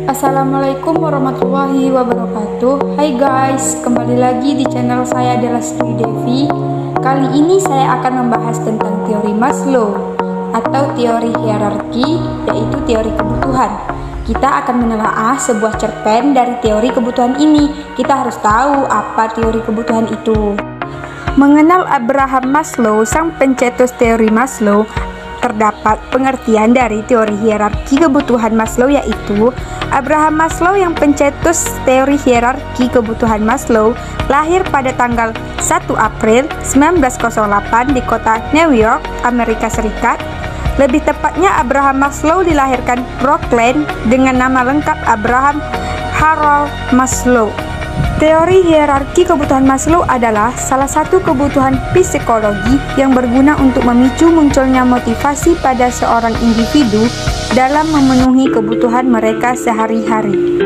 Assalamualaikum warahmatullahi wabarakatuh. Hai guys, kembali lagi di channel saya Delastri Devi. Kali ini saya akan membahas tentang teori Maslow atau teori hierarki, yaitu teori kebutuhan. Kita akan menelaah sebuah cerpen dari teori kebutuhan ini. Kita harus tahu apa teori kebutuhan itu. Mengenal Abraham Maslow, sang pencetus teori Maslow, terdapat pengertian dari teori hierarki kebutuhan Maslow, yaitu Abraham Maslow yang pencetus teori hierarki kebutuhan Maslow lahir pada tanggal 1 April 1908 di kota New York, Amerika Serikat. Lebih tepatnya, Abraham Maslow dilahirkan Brooklyn dengan nama lengkap Abraham Harold Maslow. Teori hierarki kebutuhan Maslow adalah salah satu kebutuhan psikologi yang berguna untuk memicu munculnya motivasi pada seorang individu dalam memenuhi kebutuhan mereka sehari-hari.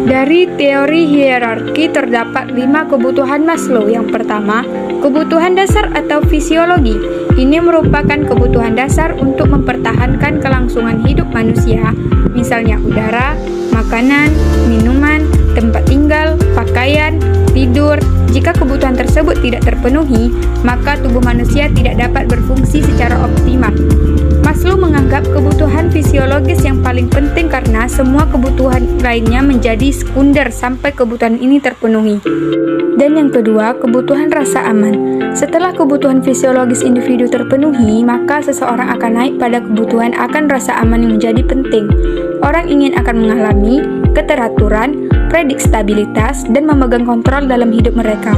Dari teori hierarki terdapat 5 kebutuhan Maslow. Yang pertama, kebutuhan dasar atau fisiologi. Ini merupakan kebutuhan dasar untuk mempertahankan kelangsungan hidup manusia, misalnya udara, makanan, minuman, tempat tinggal, pakaian, tidur. Jika kebutuhan tersebut tidak terpenuhi, maka tubuh manusia tidak dapat berfungsi secara optimal. Maslow menganggap kebutuhan fisiologis yang paling penting karena semua kebutuhan lainnya menjadi sekunder sampai kebutuhan ini terpenuhi. Dan yang kedua, kebutuhan rasa aman. Setelah kebutuhan fisiologis individu terpenuhi, maka seseorang akan naik pada kebutuhan akan rasa aman yang menjadi penting. Orang ingin akan mengalami keteraturan, prediktabilitas, dan memegang kontrol dalam hidup mereka.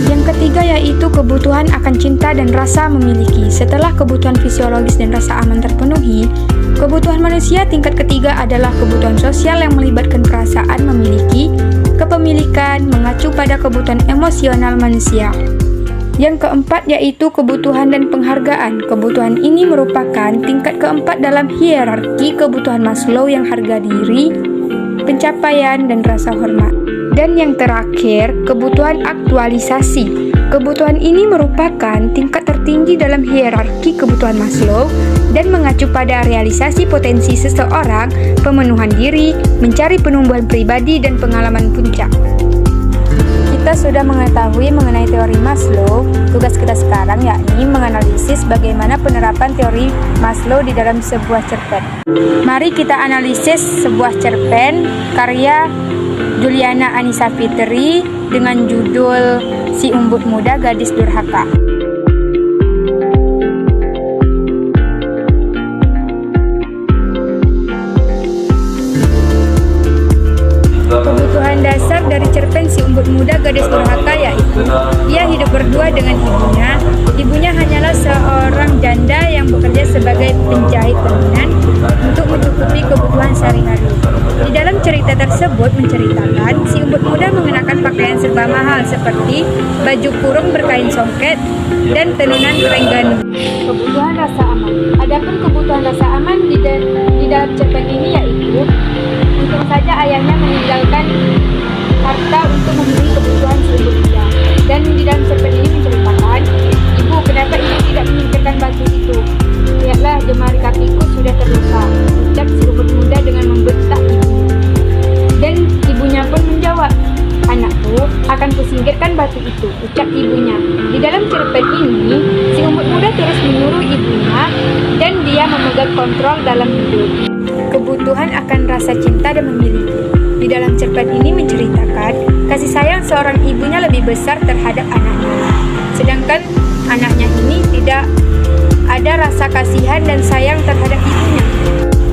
Yang ketiga yaitu kebutuhan akan cinta dan rasa memiliki. Setelah kebutuhan fisiologis dan rasa aman terpenuhi, kebutuhan manusia tingkat ketiga adalah kebutuhan sosial yang melibatkan perasaan memiliki, kepemilikan, mengacu pada kebutuhan emosional manusia. Yang keempat yaitu kebutuhan dan penghargaan. Kebutuhan ini merupakan tingkat keempat dalam hierarki kebutuhan Maslow yang harga diri, pencapaian, dan rasa hormat. Dan yang terakhir, kebutuhan aktualisasi. Kebutuhan ini merupakan tingkat tertinggi dalam hierarki kebutuhan Maslow dan mengacu pada realisasi potensi seseorang, pemenuhan diri, mencari penumbuhan pribadi, dan pengalaman puncak. Kita sudah mengetahui mengenai teori Maslow. Tugas kita sekarang yakni menganalisis bagaimana penerapan teori Maslow di dalam sebuah cerpen. Mari kita analisis sebuah cerpen karya Juliana Anissa Fitri dengan judul Si Umbut Muda Gadis Durhaka. Kebutuhan dasar dari cerpen Si Umbut Muda Gadis Durhaka yaitu ia hidup berdua dengan ibunya. Ibunya hanyalah seorang janda yang bekerja sebagai penjahit bangunan untuk mencukupi kebutuhan sehari-hari. Di dalam cerita tersebut menceritakan si umbut muda mengenakan pakaian serba mahal seperti baju kurung berkain songket dan tenunan Terengganu. Kebutuhan rasa aman. Adapun kebutuhan rasa aman di dalam cerpen ini yaitu untung saja ayahnya meninggalkan harta untuk memenuhi kebutuhan si umbut muda. Dan di dalam cerpen ini menceritakan, "Ibu, kenapa ibu tidak menyingkirkan batu itu? Lihatlah, jemari kakiku sudah terluka," ucap si umbut muda dengan membentak ibunya. Dan ibunya pun menjawab, "Anakku, akan kusingkirkan batu itu," ucap ibunya. Di dalam cerpen ini, si umbut muda terus menyuruh ibunya dan dia memegang kontrol dalam hidup. Kebutuhan akan rasa cinta dan memiliki. Di dalam cerpen ini menceritakan kasih sayang seorang ibunya lebih besar terhadap anaknya. Sedangkan anaknya ini tidak ada rasa kasihan dan sayang terhadap ibunya.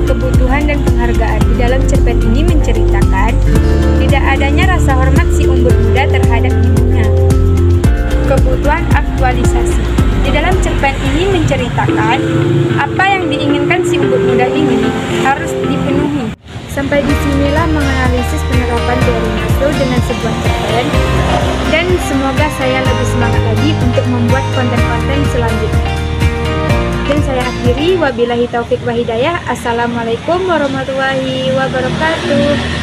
Kebutuhan dan penghargaan. Di dalam cerpen ini menceritakan tidak adanya rasa hormat si umbut muda terhadap ibunya. Kebutuhan aktualisasi. Di dalam cerpen ini menceritakan apa yang diinginkan si umbut muda ini harus dipenuhi. Sampai disinilah menganalisis penerapan teori Maslow dengan sebuah cerpen, dan semoga saya lebih semangat lagi untuk membuat konten-konten selanjutnya. Dan saya akhiri, wabillahi taufik wa hidayah. Assalamualaikum warahmatullahi wabarakatuh.